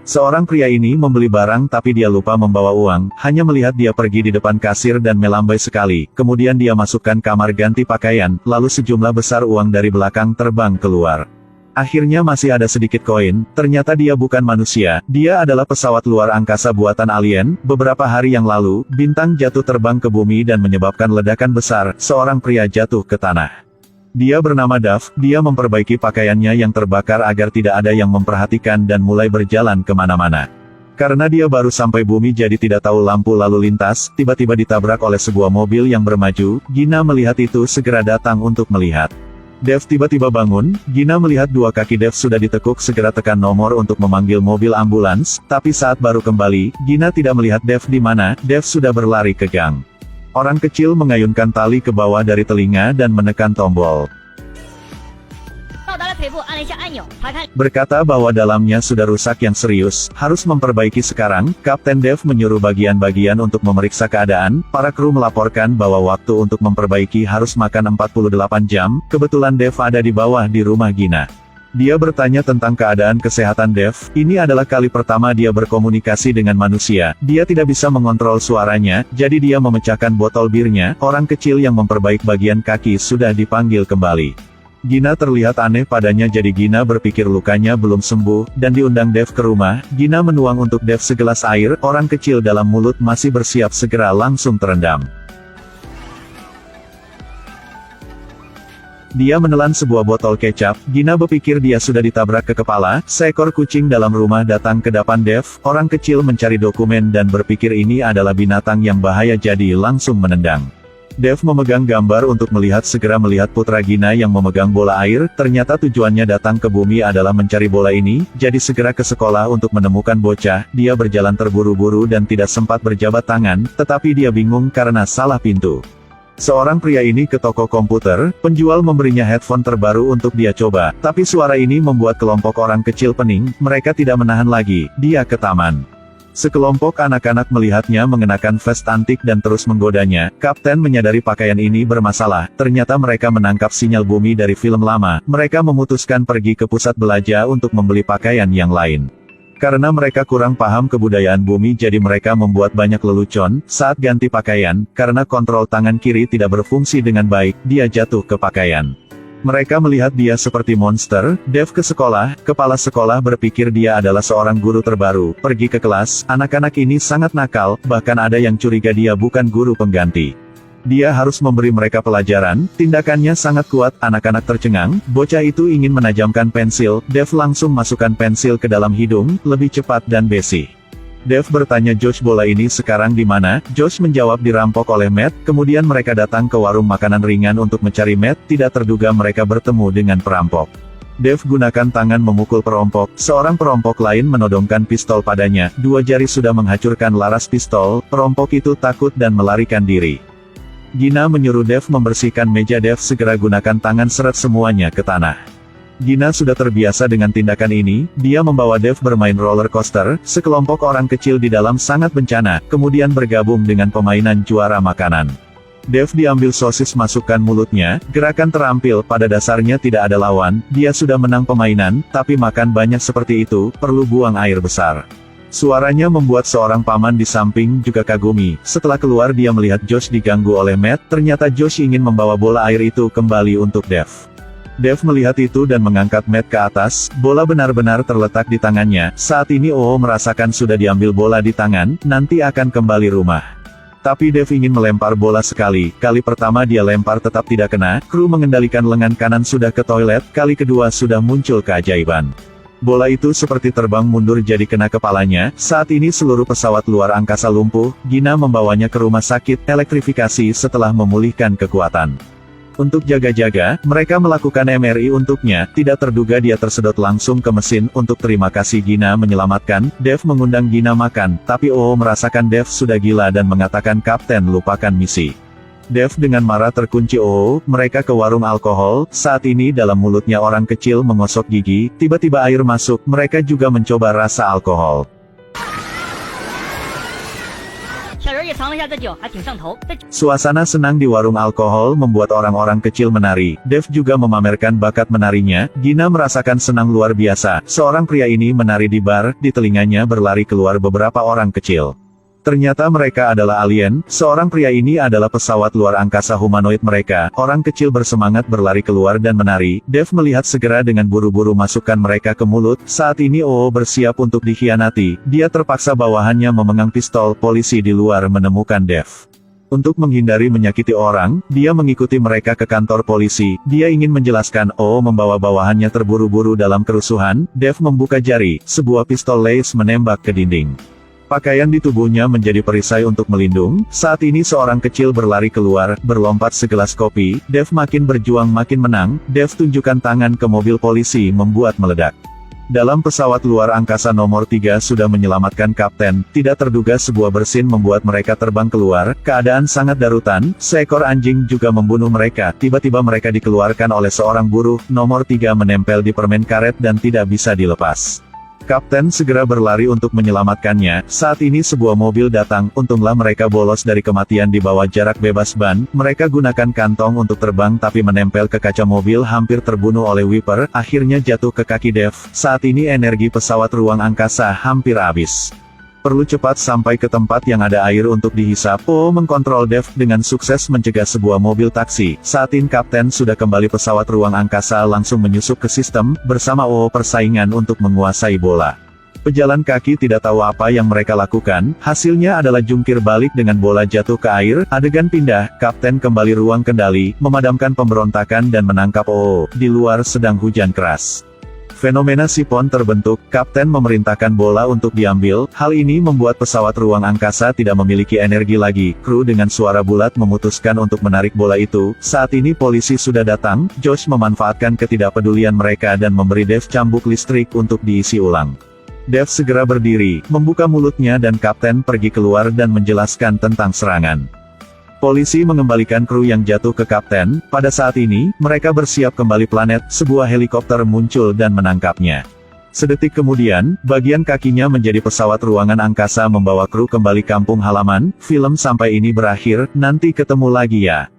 Seorang pria ini membeli barang tapi dia lupa membawa uang, hanya melihat dia pergi di depan kasir dan melambai sekali, kemudian dia masukkan kamar ganti pakaian, lalu sejumlah besar uang dari belakang terbang keluar. Akhirnya masih ada sedikit koin, ternyata dia bukan manusia, dia adalah pesawat luar angkasa buatan alien. Beberapa hari yang lalu, bintang jatuh terbang ke bumi dan menyebabkan ledakan besar, seorang pria jatuh ke tanah. Dia bernama Duff, dia memperbaiki pakaiannya yang terbakar agar tidak ada yang memperhatikan dan mulai berjalan kemana-mana. Karena dia baru sampai bumi jadi tidak tahu lampu lalu lintas, tiba-tiba ditabrak oleh sebuah mobil yang bermaju. Gina melihat itu segera datang untuk melihat. Dev tiba-tiba bangun, Gina melihat dua kaki Dev sudah ditekuk, segera tekan nomor untuk memanggil mobil ambulans, tapi saat baru kembali, Gina tidak melihat Dev di mana, Dev sudah berlari ke gang. Orang kecil mengayunkan tali ke bawah dari telinga dan menekan tombol. Berkata bahwa dalamnya sudah rusak yang serius, harus memperbaiki sekarang. Kapten Dev menyuruh bagian-bagian untuk memeriksa keadaan. Para kru melaporkan bahwa waktu untuk memperbaiki harus makan 48 jam. Kebetulan Dev ada di bawah di rumah Gina. Dia bertanya tentang keadaan kesehatan Dev. Ini adalah kali pertama dia berkomunikasi dengan manusia. Dia tidak bisa mengontrol suaranya, jadi dia memecahkan botol birnya. Orang kecil yang memperbaiki bagian kaki sudah dipanggil kembali. Gina terlihat aneh padanya, jadi Gina berpikir lukanya belum sembuh, dan diundang Dev ke rumah. Gina menuang untuk Dev segelas air, orang kecil dalam mulut masih bersiap segera langsung terendam. Dia menelan sebuah botol kecap. Gina berpikir dia sudah ditabrak ke kepala. Seekor kucing dalam rumah datang ke depan Dev. Orang kecil mencari dokumen dan berpikir ini adalah binatang yang bahaya, jadi langsung menendang. Dev memegang gambar untuk melihat, segera melihat putra Gina yang memegang bola air. Ternyata tujuannya datang ke bumi adalah mencari bola ini, jadi segera ke sekolah untuk menemukan bocah. Dia berjalan terburu-buru dan tidak sempat berjabat tangan, tetapi dia bingung karena salah pintu. Seorang pria ini ke toko komputer, penjual memberinya headphone terbaru untuk dia coba, tapi suara ini membuat kelompok orang kecil pening, mereka tidak menahan lagi, dia ke taman. Sekelompok anak-anak melihatnya mengenakan vest antik dan terus menggodanya. Kapten menyadari pakaian ini bermasalah, ternyata mereka menangkap sinyal bumi dari film lama. Mereka memutuskan pergi ke pusat belanja untuk membeli pakaian yang lain. Karena mereka kurang paham kebudayaan bumi, jadi mereka membuat banyak lelucon. Saat ganti pakaian, karena kontrol tangan kiri tidak berfungsi dengan baik, dia jatuh ke pakaian. Mereka melihat dia seperti monster. Dev ke sekolah, kepala sekolah berpikir dia adalah seorang guru terbaru, pergi ke kelas. Anak-anak ini sangat nakal, bahkan ada yang curiga dia bukan guru pengganti. Dia harus memberi mereka pelajaran, tindakannya sangat kuat, anak-anak tercengang. Bocah itu ingin menajamkan pensil, Dev langsung masukkan pensil ke dalam hidung, lebih cepat dan besi. Dev bertanya Josh, bola ini sekarang di mana? Josh menjawab dirampok oleh Matt. Kemudian mereka datang ke warung makanan ringan untuk mencari Matt, tidak terduga mereka bertemu dengan perampok. Dev gunakan tangan memukul perampok, seorang perampok lain menodongkan pistol padanya, dua jari sudah menghancurkan laras pistol, perampok itu takut dan melarikan diri. Gina menyuruh Dev membersihkan meja. Dev segera gunakan tangan seret semuanya ke tanah. Gina sudah terbiasa dengan tindakan ini, dia membawa Dev bermain roller coaster. Sekelompok orang kecil di dalam sangat bencana, kemudian bergabung dengan pemainan juara makanan. Dev diambil sosis masukkan mulutnya, gerakan terampil, pada dasarnya tidak ada lawan, dia sudah menang pemainan, tapi makan banyak seperti itu, perlu buang air besar. Suaranya membuat seorang paman di samping juga kagumi. Setelah keluar dia melihat Josh diganggu oleh Matt, ternyata Josh ingin membawa bola air itu kembali untuk Dev. Dev melihat itu dan mengangkat Matt ke atas, bola benar-benar terletak di tangannya. Saat ini Oo merasakan sudah diambil bola di tangan, nanti akan kembali rumah. Tapi Dev ingin melempar bola sekali, kali pertama dia lempar tetap tidak kena, kru mengendalikan lengan kanan sudah ke toilet, kali kedua sudah muncul keajaiban. Bola itu seperti terbang mundur jadi kena kepalanya. Saat ini seluruh pesawat luar angkasa lumpuh, Gina membawanya ke rumah sakit, elektrifikasi setelah memulihkan kekuatan. Untuk jaga-jaga, mereka melakukan MRI untuknya, tidak terduga dia tersedot langsung ke mesin. Untuk terima kasih Gina menyelamatkan, Dev mengundang Gina makan, tapi Oo merasakan Dev sudah gila dan mengatakan Kapten lupakan misi. Dev dengan marah terkunci Oo, mereka ke warung alkohol. Saat ini dalam mulutnya orang kecil mengosok gigi, tiba-tiba air masuk, mereka juga mencoba rasa alkohol. 尝了一下这酒，还挺上头。 Suasana senang di warung alkohol membuat orang-orang kecil menari. Dev juga memamerkan bakat menarinya. Gina merasakan senang luar biasa. Seorang pria ini menari di bar, di telinganya berlari keluar beberapa orang kecil. Ternyata mereka adalah alien. Seorang pria ini adalah pesawat luar angkasa humanoid mereka. Orang kecil bersemangat berlari keluar dan menari. Dev melihat segera dengan buru-buru masukkan mereka ke mulut. Saat ini Oo bersiap untuk dikhianati. Dia terpaksa bawahannya memegang pistol. Polisi di luar menemukan Dev. Untuk menghindari menyakiti orang, dia mengikuti mereka ke kantor polisi. Dia ingin menjelaskan. Oo membawa bawahannya terburu-buru dalam kerusuhan. Dev membuka jari. Sebuah pistol lace menembak ke dinding. Pakaian di tubuhnya menjadi perisai untuk melindung. Saat ini seorang kecil berlari keluar, berlompat segelas kopi. Dev makin berjuang makin menang. Dev tunjukkan tangan ke mobil polisi membuat meledak. Dalam pesawat luar angkasa nomor 3 sudah menyelamatkan kapten. Tidak terduga sebuah bersin membuat mereka terbang keluar. Keadaan sangat darutan. Seekor anjing juga membunuh mereka. Tiba-tiba mereka dikeluarkan oleh seorang buruh. Nomor 3 menempel di permen karet dan tidak bisa dilepas. Kapten segera berlari untuk menyelamatkannya. Saat ini sebuah mobil datang. Untunglah mereka bolos dari kematian di bawah jarak bebas ban. Mereka gunakan kantong untuk terbang tapi menempel ke kaca mobil, hampir terbunuh oleh Wiper. Akhirnya jatuh ke kaki Dev. Saat ini energi pesawat ruang angkasa hampir habis. Perlu cepat sampai ke tempat yang ada air untuk dihisap. Oo mengkontrol Dev dengan sukses mencegah sebuah mobil taksi. Saat ini Kapten sudah kembali pesawat ruang angkasa langsung menyusup ke sistem, bersama Oo persaingan untuk menguasai bola. Pejalan kaki tidak tahu apa yang mereka lakukan, hasilnya adalah jungkir balik dengan bola jatuh ke air, adegan pindah, Kapten kembali ruang kendali, memadamkan pemberontakan dan menangkap Oo. Di luar sedang hujan keras. Fenomena sipon terbentuk, Kapten memerintahkan bola untuk diambil. Hal ini membuat pesawat ruang angkasa tidak memiliki energi lagi. Kru dengan suara bulat memutuskan untuk menarik bola itu. Saat ini polisi sudah datang. Josh memanfaatkan ketidakpedulian mereka dan memberi Dev cambuk listrik untuk diisi ulang. Dev segera berdiri, membuka mulutnya dan Kapten pergi keluar dan menjelaskan tentang serangan. Polisi mengembalikan kru yang jatuh ke Kapten. Pada saat ini, mereka bersiap kembali planet. Sebuah helikopter muncul dan menangkapnya. Sedetik kemudian, bagian kakinya menjadi pesawat ruangan angkasa membawa kru kembali kampung halaman. Film sampai ini berakhir, nanti ketemu lagi ya.